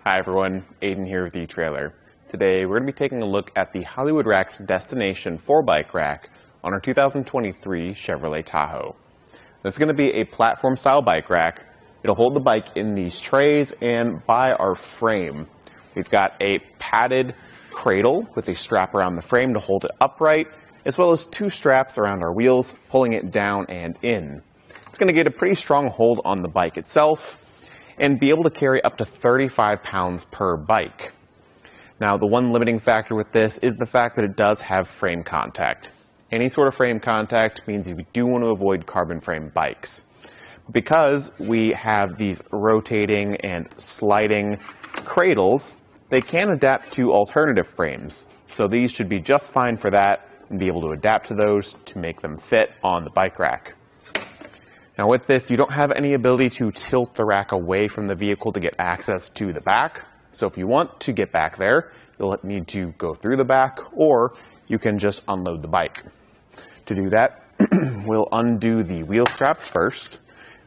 Hi everyone, Aiden here with etrailer. Today we're going to be taking a look at the Hollywood Rack's Destination 4-bike rack on our 2023 Chevrolet Tahoe. This is going to be a platform style bike rack. It'll hold the bike in these trays, and by our frame we've got a padded cradle with a strap around the frame to hold it upright, as well as two straps around our wheels pulling it down and in. It's going to get a pretty strong hold on the bike itself and be able to carry up to 35 pounds per bike. Now, the one limiting factor with this is the fact that it does have frame contact. Any sort of frame contact means you do want to avoid carbon frame bikes. Because we have these rotating and sliding cradles, they can adapt to alternative frames. So these should be just fine for that and be able to adapt to those to make them fit on the bike rack. Now with this, you don't have any ability to tilt the rack away from the vehicle to get access to the back. So if you want to get back there, you'll need to go through the back, or you can just unload the bike. To do that, we'll undo the wheel straps first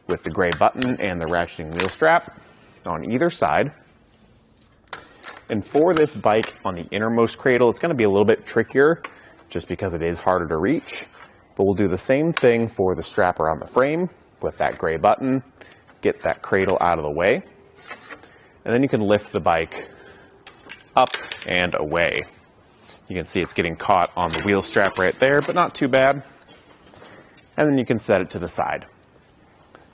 with the gray button and the ratcheting wheel strap on either side. And for this bike on the innermost cradle, it's going to be a little bit trickier just because it is harder to reach. But we'll do the same thing for the strap around the frame with that gray button, get that cradle out of the way, and then you can lift the bike up and away. You can see it's getting caught on the wheel strap right there, but not too bad. And then you can set it to the side.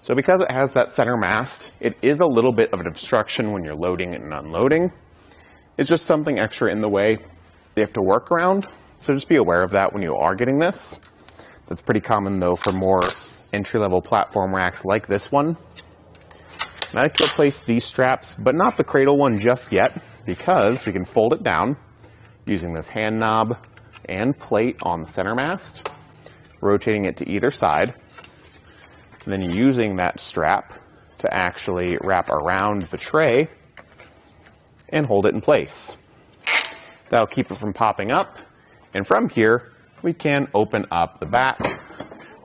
So because it has that center mast, it is a little bit of an obstruction when you're loading and unloading. It's just something extra in the way you have to work around, so just be aware of that when you are getting this. That's pretty common though for more entry-level platform racks like this one. And I like to replace these straps, but not the cradle one just yet, because we can fold it down using this hand knob and plate on the center mast, rotating it to either side, and then using that strap to actually wrap around the tray and hold it in place. That'll keep it from popping up, and from here we can open up the back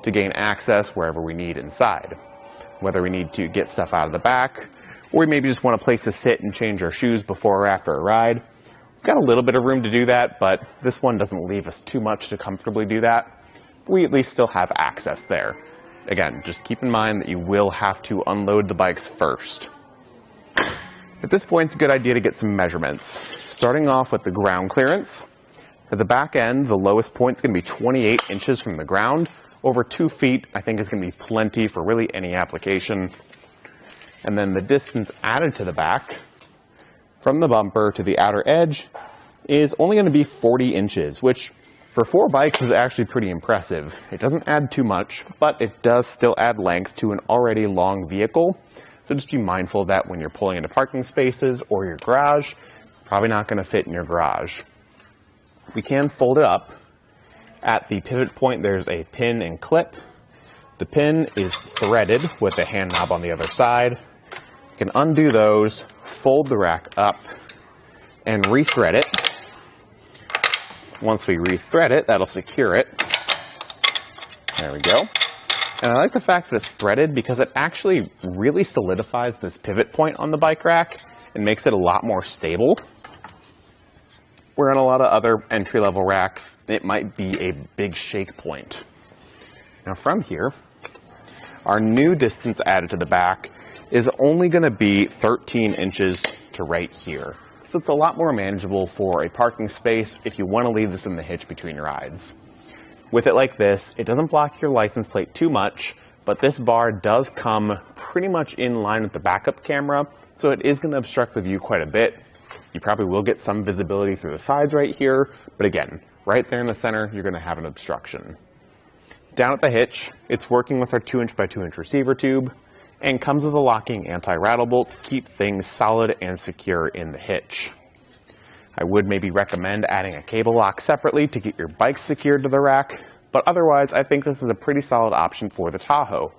to gain access wherever we need inside. Whether we need to get stuff out of the back, or we maybe just want a place to sit and change our shoes before or after a ride. We've got a little bit of room to do that, but this one doesn't leave us too much to comfortably do that. We at least still have access there. Again, just keep in mind that you will have to unload the bikes first. At this point, it's a good idea to get some measurements. Starting off with the ground clearance. For the back end, the lowest point is going to be 28 inches from the ground. Over 2 feet, I think, is going to be plenty for really any application. And then the distance added to the back from the bumper to the outer edge is only going to be 40 inches, which for 4 bikes is actually pretty impressive. It doesn't add too much, but it does still add length to an already long vehicle. So just be mindful of that when you're pulling into parking spaces or your garage. It's probably not going to fit in your garage. We can fold it up. At the pivot point, there's a pin and clip. The pin is threaded with a hand knob on the other side. You can undo those, fold the rack up, and rethread it. Once we rethread it, that'll secure it. There we go. And I like the fact that it's threaded because it actually really solidifies this pivot point on the bike rack and makes it a lot more stable. Where on a lot of other entry-level racks, it might be a big shake point. Now from here, our new distance added to the back is only going to be 13 inches to right here. So it's a lot more manageable for a parking space if you want to leave this in the hitch between rides. With it like this, it doesn't block your license plate too much, but this bar does come pretty much in line with the backup camera, so it is going to obstruct the view quite a bit. You probably will get some visibility through the sides right here, but again, right there in the center, you're going to have an obstruction. Down at the hitch, it's working with our 2-inch by 2-inch receiver tube and comes with a locking anti-rattle bolt to keep things solid and secure in the hitch. I would maybe recommend adding a cable lock separately to get your bike secured to the rack, but otherwise, I think this is a pretty solid option for the Tahoe.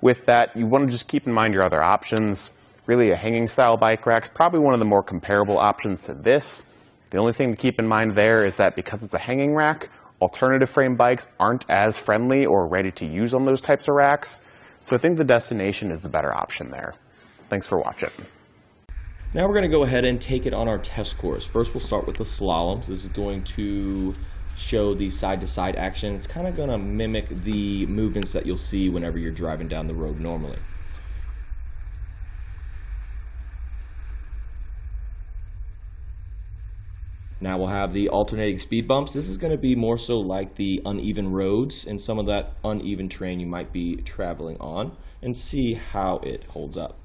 With that, you want to just keep in mind your other options. Really, a hanging style bike rack is probably one of the more comparable options to this. The only thing to keep in mind there is that because it's a hanging rack, alternative frame bikes aren't as friendly or ready to use on those types of racks. So I think the Destination is the better option there. Thanks for watching. Now we're going to go ahead and take it on our test course. First we'll start with the slaloms. This is going to show the side-to-side action. It's kind of going to mimic the movements that you'll see whenever you're driving down the road normally. Now we'll have the alternating speed bumps. This is going to be more so like the uneven roads and some of that uneven terrain you might be traveling on, and see how it holds up.